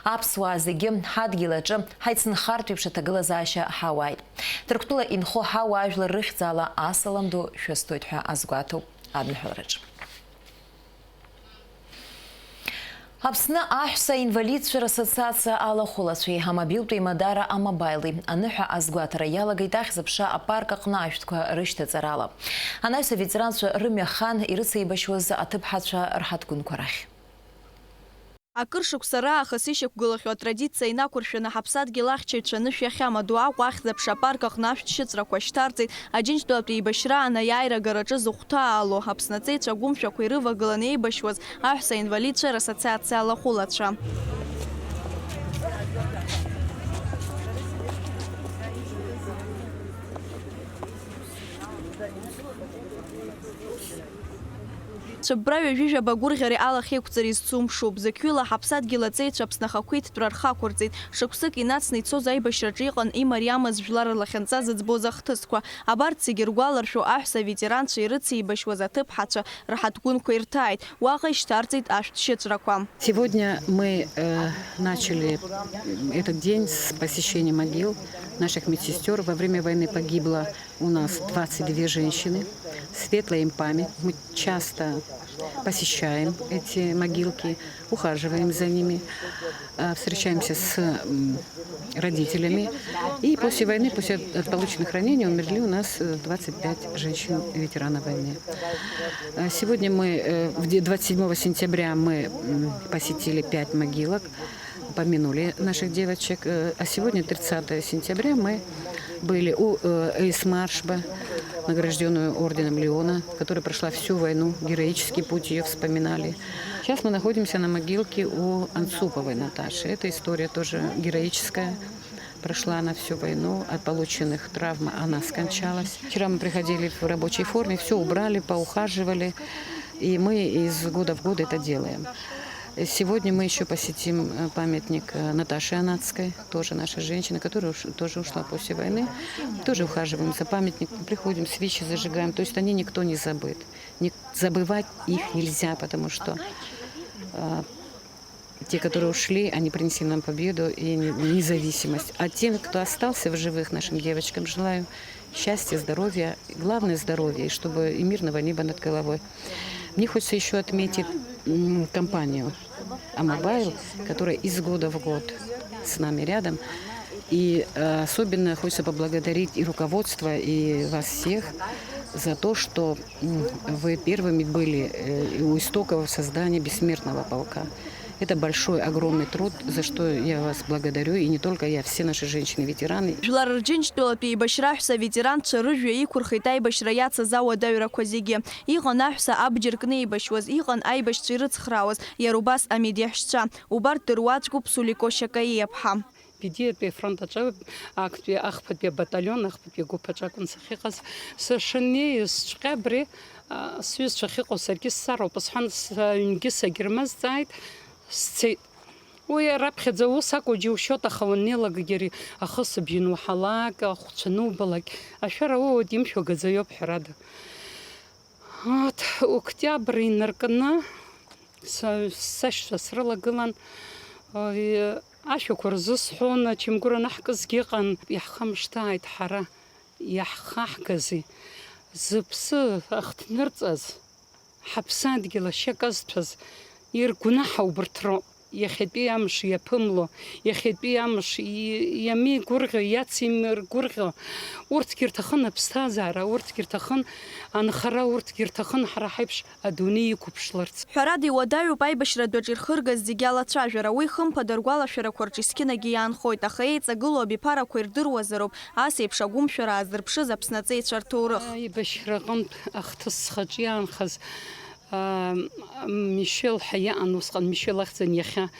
Аԥсуаа зегьы ҳадгьыл аҿы ҳаицынхартә еиԥш аҭагылазаашьа ҳауааит. Ҭырқәтәыла инхо ҳауаажәлар рыхьӡала асалам ду шәыстоит ҳәа азгәаҭоуп адмҳәалараҿ. Аԥсны аҳәса инвалидцәа рассоциациа алахәылацәеи амобилтә еимадара амобайли аныҳәа азгәаҭара иалагеит ахьӡ-аԥша апарк аҟны ашәҭқәа рышьҭаҵарала. Анаҩс аветеранцәа рымҩахан ирыцеибашьуаз аҭыԥҳацәа рҳаҭгәынқәа рахь. Акыр шықәса раахыс ишьақәгылахьоу атрадициа инақәыршәаны ҳаԥсадгьыл ахьчаҩцәа анышә иахьамаду Аҟәа ахьӡ-аԥша апарк аҟны ашәҭшьыҵәрақәа шьҭарҵеит Аџьынџьтәылатә еибашьра анаиааира агараҿы зыхәҭаало аԥснаҵеицәа гәымшәақәа ирывагыланы еибашьуаз аҳәса инвалидцәа рассоциациа алахәылацәа. Цәыббра ҩажәижәаба агәырӷьареи алахь еиқәҵара изцумшуп. Зықьҩыла ҳаԥсадгьыл аҵеицәа Аԥсны ахақәиҭтәра рхақәырҵеит. Шықәсык инацны ицоз аибашьраҿы иҟан имариамыз жәлар рлахьынҵа зыӡбоз ахҭысқәа. Абарҭ зегьы ргәаларшәо аҳәса ветеранцәа ирыцеибашьуаз аҭыԥҳацәа рҳаҭгәынқәа ирҭааит. Уаҟа ишьҭарҵеит ашәҭшьыҵәрақәа. Сегодня мы начали этот день с посещения могил наших медсестер. Во время войны погибло у нас 22 женщины. Светлая им память. Мы часто посещаем эти могилки, ухаживаем за ними, встречаемся с родителями. И после войны, после полученных ранений, умерли у нас 25 женщин-ветеранов войны. Сегодня мы, 27 сентября, мы посетили 5 могилок, помянули наших девочек. А сегодня, 30 сентября, мы были у Эйс-Маршба, награжденную орденом Леона, которая прошла всю войну, героический путь ее вспоминали. Сейчас мы находимся на могилке у Анцуповой Наташи. Эта история тоже героическая. Прошла она всю войну, от полученных травм она скончалась. Вчера мы приходили в рабочей форме, все убрали, поухаживали, и мы из года в год это делаем. Сегодня мы еще посетим памятник Наташи Анатской, тоже наша женщина, которая тоже ушла после войны. Тоже ухаживаем за памятником, приходим, свечи зажигаем. То есть они никто не забыт. Забывать их нельзя, потому что те, которые ушли, они принесли нам победу и независимость. А тем, кто остался в живых, нашим девочкам, желаю счастья, здоровья, главное здоровье, и чтобы и мирного неба над головой. Мне хочется еще отметить компанию Амобайл, которая из года в год с нами рядом. И особенно хочется поблагодарить и руководство, и вас всех за то, что вы первыми были у истоков создания бессмертного полка. Это большой, огромный труд, за что я вас благодарю, и не только я, все наши женщины-ветераны. Жәлар рџьынџьтәылатә еибашьра аҳәса ветеранцәа рыжәҩа иқәырхеит аибашьра иацыз ауадаҩрақәа зегьы. Иҟан аҳәса абџьар кны еибашьуаз, иҟан аибашьцәа ирыцхраауаз, иара убас амедиаҳәшьцәа. Убарҭ дыруаӡәкуп Сулико Шьакаиаԥҳа. Бедиатәи афронт аҿы актәи ахԥатәи абаталион, ахԥатәи агәыԥ аҿы акәын сахьыҟаз. Сышнеиз сҵәҟьа абри сҩызцәа ахьыҟоу саргьы сцароуп сҳәан, сыҩнгьы сагьырмазҵааит. Сцеит. Уи раԥхьаӡа ус акәу џьушьоит, аха уаннеилагагьы ари ахысыбжьы нуҳалак, ахәцәа нубалак, ашәара уауеит имшәо гаӡаҩуп ҳәарада. Октиабр инаркны сашьцәа срылагылан, ашәақәа рзысҳәон, ачамгәыр анаҳкызгьы ыҟан, иаҳхамышҭааит ҳара, иаҳхаҳгази. Зыԥсы ахҭнырҵаз, ҳаԥсадгьыл ашьак азҭәаз, иргәнаҳа убарҭ роуп. Иахьатәи амш иаԥымло, иахьатәи амш иамеигәырӷьо, иацимыргәырӷьо, урҭгьы рҭахын аԥсҭазаара, урҭгьы рҭахын анхара, урҭгьы рҭахын ҳара ҳаиԥш адунеи иқәыԥшларц. Ҳәарада иуадаҩуп аибашьра дуаҿ ирхыргаз зегьы алацәажәара. Уи хымԥада ргәалашәарақәа рҿы есқьынагьы иаанхоит, аха еиҵагылоу абиԥарақәа ирдыруазароуп ас еиԥш агәымшәара аазырԥшыз аԥснаҵеицәа рҭоурых. Аибашьра аҟнытә ахҭыс схаҿы иаанхаз Мишел ҳаиаан усҟан, Мишел ахьӡын иахьа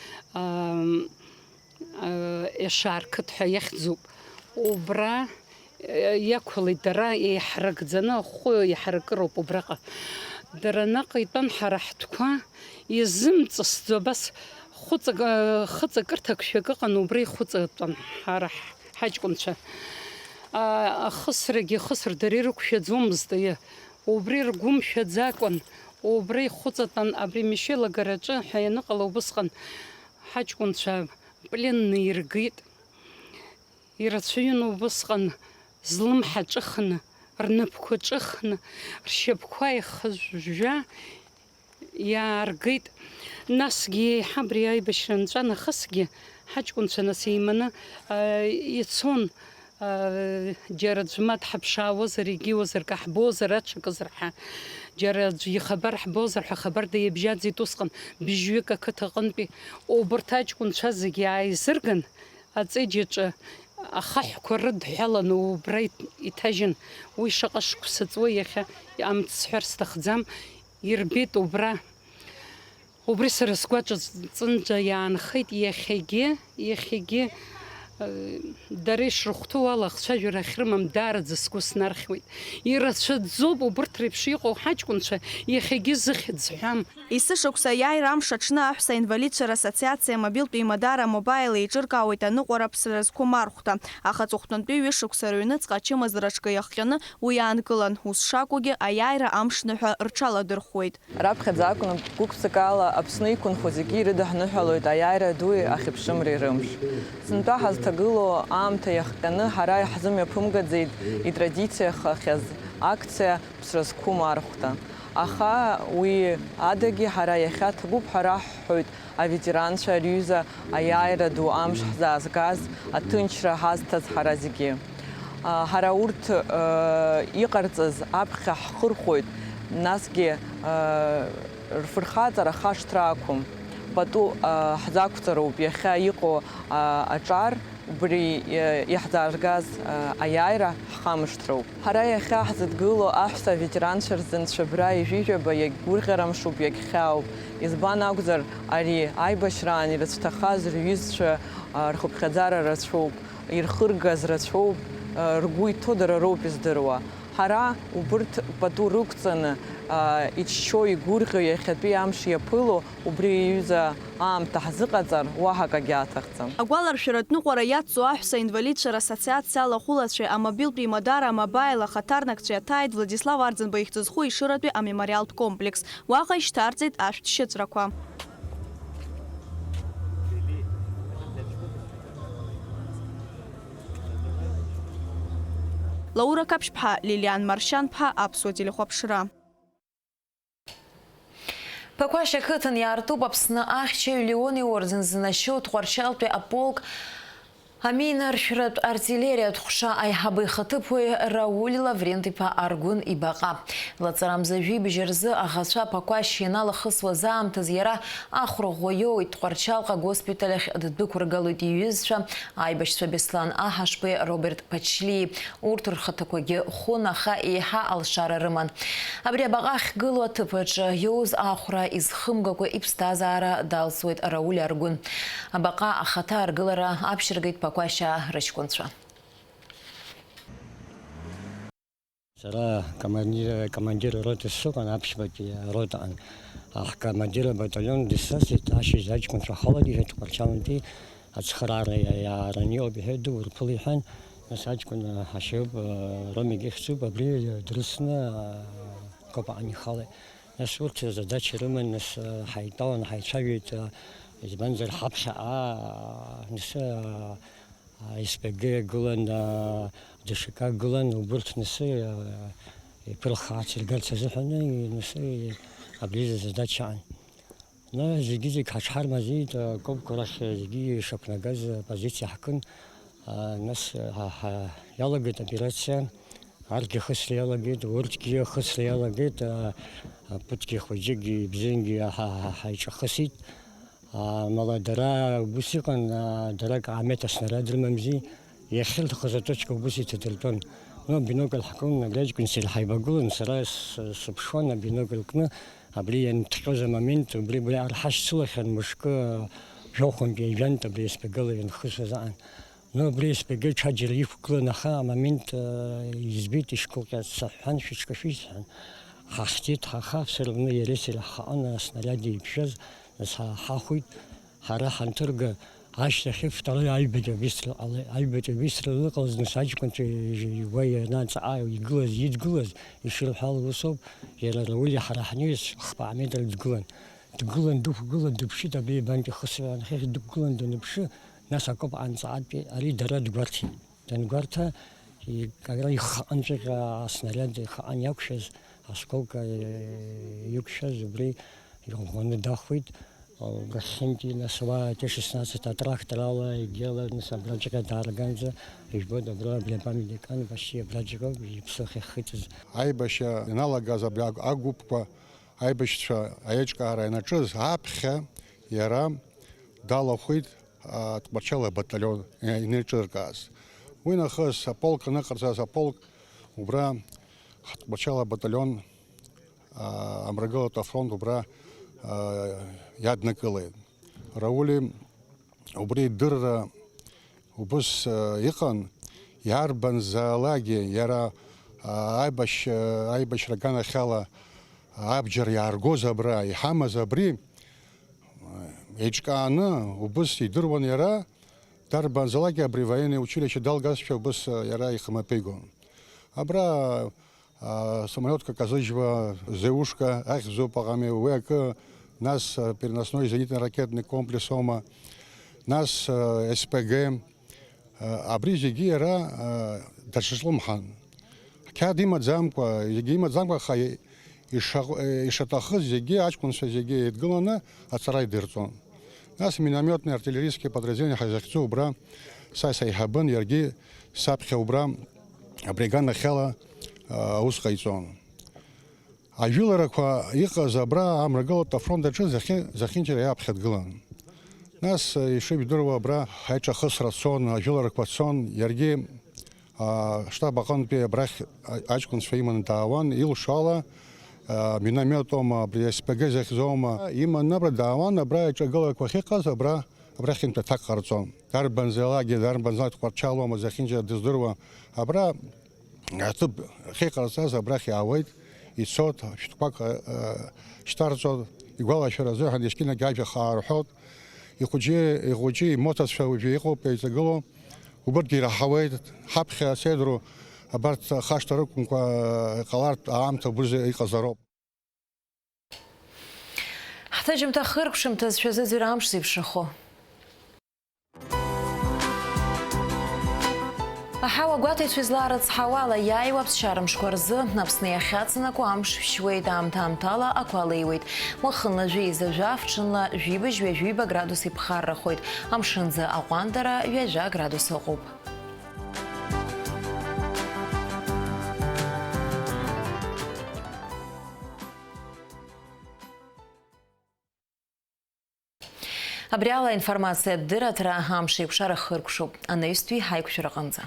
ешаркытҳәа иахьӡуп. Убра иақәлеит дара еиҳаракӡаны ахәы иҳаракыроуп убраҟа. Дара наҟ итәан ҳара ҳтәқәа изымҵысӡо абас хыҵакырҭак шәак ыҟан, убра ихәыҵатәан ҳара ҳаҷкәынцәа. Ахысрагьы ихысыр дара ирықәшәаӡомызт, убри ргәы мшәаӡакәан, убра ихәыҵатәан. Абри Мишьеилагараҿы ҳәа ианыҟала убысҟан ҳаҷкәынцәа пленны иргеит. Ирацәаҩын убысҟан злымҳа ҿыхны, рнапқәа ҿыхны, ршьапқәа ихыжәжәа иааргеит. Насгьы еиҳа абри аибашьра нҵәа нахысгьы ҳаҷкәынцәа нас еиманы ицон. Џьара аӡәы ма дҳаԥшаауазар, егьиуазар, каҳбозар, аҽакызар ҳәа. Џьара аӡәы ихабар ҳбозар ҳәа хабар даиабжьаӡит усҟан бжьҩык ақыҭаҟынтәи. Убарҭ аҷкәынцәа зегьы ааизырган, аҵеџьаҿы ахаҳәқәа рыдҳәаланы убра иҭажьын. Уи шаҟа шықәса ҵуа иахьа амц сҳәар сҭахӡам, ирбеит убра. Убри сара сгәаҿ ҵынӡа иаанхеит. Иахьагьы дара ишрыхәҭоу ала ахцәажәара ахьрымам даараӡа сгәы снархьуеит. Ирацәаӡоуп убарҭ реиԥш иҟоу ҳаҷкәынцәа иахьагьы зыхьӡ ҳәам. Есышықәса аиааира амш аҽны аҳәса инвалидцәа рассоциациа мобилтә имадара мобаил еиҿыркаауеит аныҟәара ԥсра зқәым архәҭа. Аха аҵыхәтәантәи ҩышықәса рыҩныҵҟа ачымазараҿкы иахҟьаны уи аанкылан. Ус шакәугьы аиааира амшныҳәа рҽаладырхәуеит. Раԥхьаӡа акәны гәык-ԥсык ала Аԥсны иқәынхо зегьы ирыдаҳныҳәалоит аиааира дуи ахьыԥшымреи рымш. Сынтәа ҳазҭагылоу аамҭа иахҟьаны ҳара иаҳзымҩаԥымгаӡеит итрадициахахьаз акциа ԥсра зқәым архәҭа. Аха уи адагьы ҳара иахьа ҭабуп ҳәа раҳҳәоит аветеранцәа рҩыза аиааира ду амш ҳзаазгаз, аҭынчра ҳазҭаз ҳара зегьы. Ҳара урҭ иҟарҵаз аԥхьа ҳхырхәоит, насгьы рфырхаҵара хашҭра ақәым. Пату ҳзақәҵароуп иахьа иҟоу аҿар, убри иаҳзаажгаз аиааира ҳхамышҭроуп. Ҳара иахьа ҳзыдгылоу аҳәса аветеранцәа рзынцәабра ижәижәаба иагьгәырӷьарамшуп, иагьхьаауп. Избан акәзар, ари аибашьраан ирыцәҭахаз рҩызцәа рхыԥхьаӡара рацәоуп, ирхыргаз рацәоуп, ргәы иҭоу дара роуп издыруа. Ҳара убырҭ пату рықәҵаны иччо игәырӷьо иахьатәи амш иаԥыло, убри иҩыза аамҭа ҳзыҟаҵар, уаҳа акагьы аҭахӡам. Агәаларшәаратә ныҟәара иацҵо аҳәса инвалидцәа рассоциациа алахәылацәеи амобилтә имадара амобаил ахаҭарнакцәеи аҭааит Владислав Арӡынба ихьӡызху Ишыратәи амемориалтә комплекс. Уаҟа ишьҭарҵеит ашәҭ шьыҵәрақәа. Лаура Каԥшьԥҳа, Лилиан Маршьан-ԥҳа, Аԥсуа телехәаԥшра. Пакәашь ақыҭан иаартуп Аԥсны ахьчаҩ Леон иорден зынашьо Тҟәарчалтәи аполк аминаршәратә артиллериатә ҟәша аиҳабы ихаҭыԥуаҩ Рауль Лаврент-иԥа Аргәын ибаҟа. Лаҵарамза жәибжь рзы аӷацәа Пакәашь ианалахысуаз аамҭаз иара ахәраӷәӷәа иоуит. Тҟәарчалҟа госпиталь ахь ддәықәыргалоит иҩызцәа аибашьцәа Беслан Аҳашбеи, Роберт Ԥачлии. Урҭ рхаҭақәагьы хәын, аха еиҳа алшара рыман. Абри абаҟа ахьгылоу аҭыԥаҿы иоуз ахәра изхымгакәа иԥсҭазаара далсуеит Рауль Аргәын. Абаҟа ахаҭа аргылара аԥшьыргеит Пакәашьаа рыҷкәынцәа. Сара командир роты сыҟан, аԥшьбатәи ротаҟан. Командир абаталион дысасит, ашьыжь аҷкәынцәа халак иҳәеит, Тҟәарчалнтәи ацхыраара иаараны иҟоуп иҳәеит, дурԥыл иҳәан. Нас аҷкәын ҳашьоуп, Ромик ихьӡуп, абри дрысны копаҟан ихалеит. Нас урҭ задача рыман, нас ҳаитәалан ҳаицәажәеит, избанзар ҳаԥхьаҟа нас СПГ гылан, ДШК гылан, убырҭ нас иԥырхаарц иргарц азыҳәаны нас абри задачаан. Зегьы ҳаҽҳармазеит, кобқәа рахь зегьы ишақәнагаз позициа ҳкын. Нас иалагеит операциа, арҭгьы хысра иалагеит, урҭгьы хысра иалагеит, ԥыҭгьы хәыҷыкгьы бзиангьы ҳаиҿахысит. Мала дара убыс иҟан, дара каамеҭ аснарад рымамзи, иахьырҭахыз аточка убыс иҭадыртәон. Бинокль ҳкын, абри аҷкәын ҳаибагылан, сара сыԥшуан абинокль кны, абри ианҭҟьоз амомент, убри арҳашьцылахьан мышкы جوخم بيجنت بريسبيجل ينخش زعن نو بريسبيجل تشجر يفكر نخا مامنت يزبيت يشكو كصحن فيش كفيسن خاختيت خاف سرنا يرسل خانا سنرادي بشز بس خاخويت خراح انترجع عاش خف طلع عيبة بيسر عيبة بيسر لقوز نساج كنت ويا ناس عاي يتجوز يشيل حال وصوب يلا رولي حرحنيس خبا عميد تقولن دبشي تبي بانك خسران خير تقولن دبشي ناس أكوب عن ساعات أريد درد قرتي تنقرتها كأجري خانجك سنراد خان يكشز أسكوك يكشز بري يوم داخويت وقسمتي نسوا تشيس ناس تطرح تلاوا يجيلا نسبراجك دارجانزا يجبود برا بلبامي كان باشي براجكو يبسخ خيتز أي باش نالا غازا بلاغ أغوبا أي باش أيجكا راينا تشز هابخه يرام دالا خويت تبرشلا батальон инечеркас وين خاص полк نقرصا полк وبرا تبرشلا батальон امرغل تفرونت وبرا يادنا كلي راولي وبري در وبس يقن ياربن زالاجي يرا ايبش رجانا خاله ابجر يارغوزا برا يحمزا بري Эчкана, убыс идырван яра, дарбан залаги абри военное училище Далгасча убыс яра и хамапейгон. Абра самолетка казачва Зеушка, ах зопагами уэка, нас переносной зенитно-ракетный комплекс ОМА, нас СПГ, абри зиги яра дашишлумхан. Кядима замка, зигима замка хай ишатахыз зиги ачкунса зиги эдгылана ацарай дырцон. Нас минометные артиллерийские подразделения хазахцу убра сайхабан ярги сапхе убра бригана хела ускайцон. А жилараква иха забра амрагал тафронда че захинчер япхет гылан. Нас еще бидурва бра хайча хасрасон жилараква сон ярги штаб аканпе брах ачкун свейман тааван илшала минометом при СПГ захизома има набра даван набра чагала квахика забра брахим так харцон дарбан залаги дарбан зат кварчалома захинжа диздурва абра атып хикарса забрахи авайт и сот штпак штарцо игвала шаразо хадишкина гайфа хархот يخوجي موتاس فوجيقو بيزغلو وبرجي راحويت حبخ سيدرو أبرت خاشتركم قلارت عامته برزة يقزروب. حتى متأخر كشم تزفز زرامش زي بشخو. أحاول قاتي تفزلارت حوالا ياي وبتشارم شكورز نفسني خاتنا كوامش شوي دام تام تالا أكواليويت مخنا جي زجاف شنلا جيبة градусы بخار خويت أمشنزا أقواندرا يجا градусы غوب. Абриала информация дыратра хамши кшара хыркшу, а на юстве хайку шураканза.